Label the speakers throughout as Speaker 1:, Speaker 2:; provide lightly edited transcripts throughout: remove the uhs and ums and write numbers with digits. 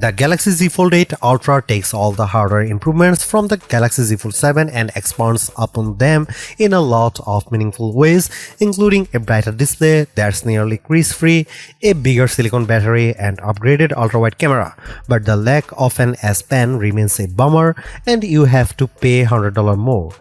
Speaker 1: The Galaxy Z Fold 8 Ultra takes all the hardware improvements from the Galaxy Z Fold 7 and expands upon them in a lot of meaningful ways, including a brighter display that's nearly crease-free, a bigger silicon battery, and upgraded ultra-wide camera. But the lack of an S Pen remains a bummer, and you have to pay $100 more.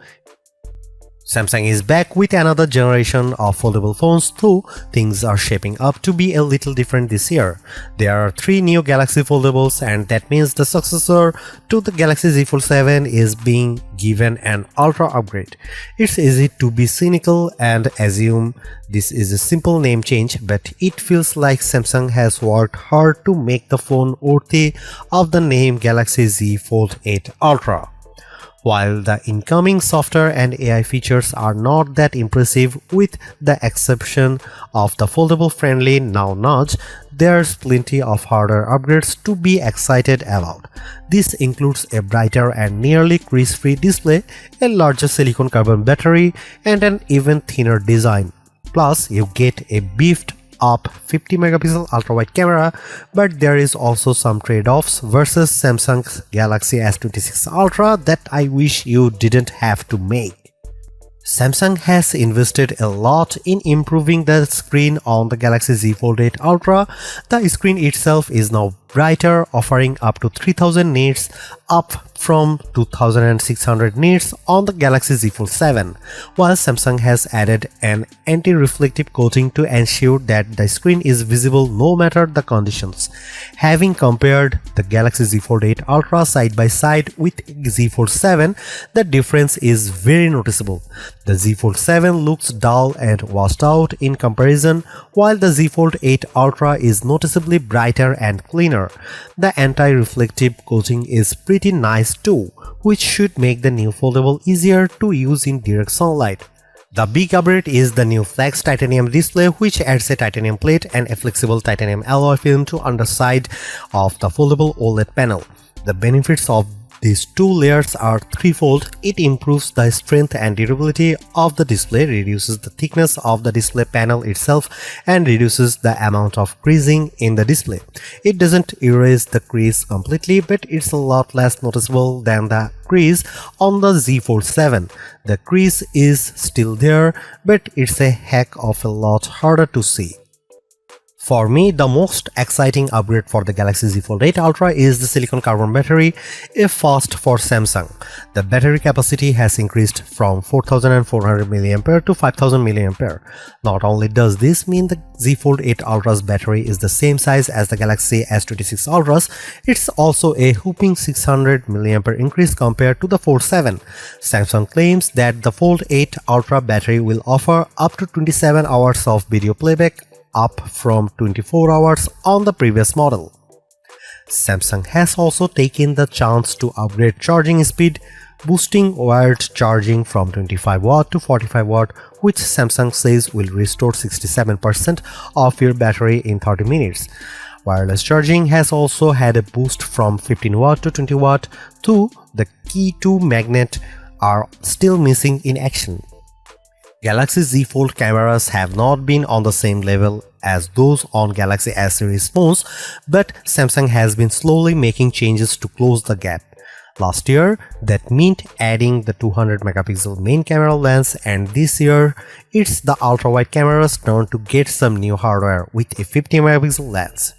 Speaker 1: Samsung is back with another generation of foldable phones, though things are shaping up to be a little different this year. There are 3 new Galaxy Foldables, and that means the successor to the Galaxy Z Fold 7 is being given an ultra upgrade. It's easy to be cynical and assume this is a simple name change, but it feels like Samsung has worked hard to make the phone worthy of the name Galaxy Z Fold 8 Ultra. While the incoming software and AI features are not that impressive with the exception of the foldable friendly now notch, there's plenty of hardware upgrades to be excited about. This includes a brighter and nearly crease-free display, a larger silicon carbon battery, and an even thinner design. Plus, you get a beefed up 50 megapixel ultra-wide camera, but there is also some trade-offs versus Samsung's Galaxy S26 Ultra that I wish you didn't have to make. Samsung has invested a lot in improving the screen on the Galaxy Z Fold 8 Ultra. The screen itself is now brighter, offering up to 3000 nits, up from 2600 nits on the Galaxy Z Fold 7, while Samsung has added an anti-reflective coating to ensure that the screen is visible no matter the conditions. Having compared the Galaxy Z Fold 8 Ultra side by side with Z Fold 7, the difference is very noticeable. The Z Fold 7 looks dull and washed out in comparison, while the Z Fold 8 Ultra is noticeably brighter and cleaner. The anti-reflective coating is pretty nice too, which should make the new foldable easier to use in direct sunlight. The big upgrade is the new Flex titanium display, which adds a titanium plate and a flexible titanium alloy film to underside of the foldable OLED panel. The benefits of these 2 layers are threefold. It improves the strength and durability of the display, reduces the thickness of the display panel itself, and reduces the amount of creasing in the display. It doesn't erase the crease completely, but it's a lot less noticeable than the crease on the Z Fold 7. The crease is still there, but it's a heck of a lot harder to see. For me, the most exciting upgrade for the Galaxy Z Fold 8 Ultra is the silicon carbon battery, a first for Samsung. The battery capacity has increased from 4400 mAh to 5000 mAh. Not only does this mean the Z Fold 8 Ultra's battery is the same size as the Galaxy S26 Ultra's, it's also a whopping 600 mAh increase compared to the Fold 7. Samsung claims that the Fold 8 Ultra battery will offer up to 27 hours of video playback, up from 24 hours on the previous model. Samsung has also taken the chance to upgrade charging speed, boosting wired charging from 25 watt to 45 watt, which Samsung says will restore 67% of your battery in 30 minutes. Wireless charging has also had a boost from 15 watt to 20 watt, though the key 2 magnet are still missing in action. Galaxy Z Fold cameras have not been on the same level as those on Galaxy S series phones, but Samsung has been slowly making changes to close the gap. Last year, that meant adding the 200 megapixel main camera lens, and this year, it's the ultra-wide camera's turn to get some new hardware with a 50 megapixel lens.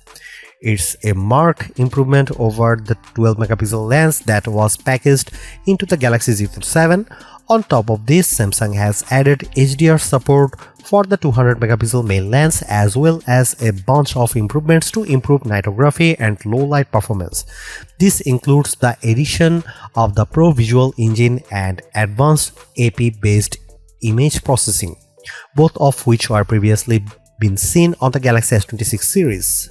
Speaker 1: It's a marked improvement over the 12 megapixel lens that was packaged into the Galaxy Z Fold 7. On top of this, Samsung has added HDR support for the 200 megapixel main lens, as well as a bunch of improvements to improve nightography and low light performance. This includes the addition of the Pro Visual Engine and advanced AP based image processing, both of which were previously been seen on the Galaxy S26 series.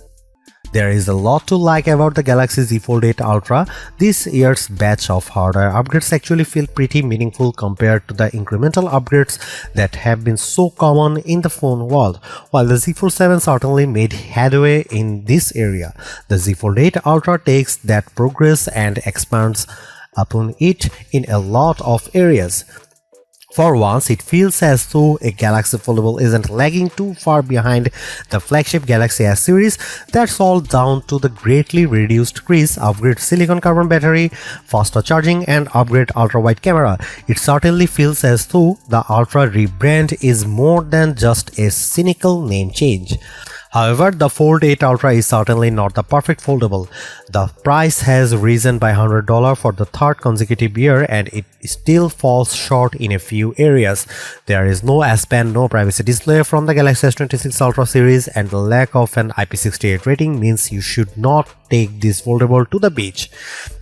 Speaker 1: There is a lot to like about the Galaxy Z Fold 8 Ultra. This year's batch of hardware upgrades actually feel pretty meaningful compared to the incremental upgrades that have been so common in the phone world. While the Z Fold 7 certainly made headway in this area, the Z Fold 8 Ultra takes that progress and expands upon it in a lot of areas. For once, it feels as though a Galaxy Foldable isn't lagging too far behind the flagship Galaxy S series. That's all down to the greatly reduced crease, upgrade silicon carbon battery, faster charging, and upgrade ultra-wide camera. It certainly feels as though the Ultra rebrand is more than just a cynical name change. However, the Fold 8 Ultra is certainly not the perfect foldable. The price has risen by $100 for the third consecutive year, and it still falls short in a few areas. There is no S Pen, no privacy display from the Galaxy S26 Ultra series, and the lack of an IP68 rating means you should not take this foldable to the beach.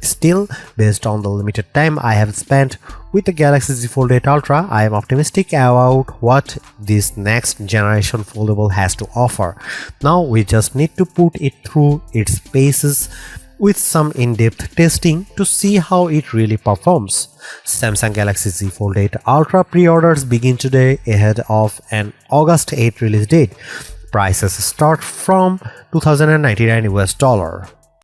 Speaker 1: Still, based on the limited time I have spent with the Galaxy Z Fold 8 Ultra, I am optimistic about what this next generation foldable has to offer. Now we just need to put it through its paces with some in-depth testing to see how it really performs. Samsung Galaxy Z Fold 8 Ultra pre-orders begin today ahead of an August 8 release date. Prices start from $2,099 US.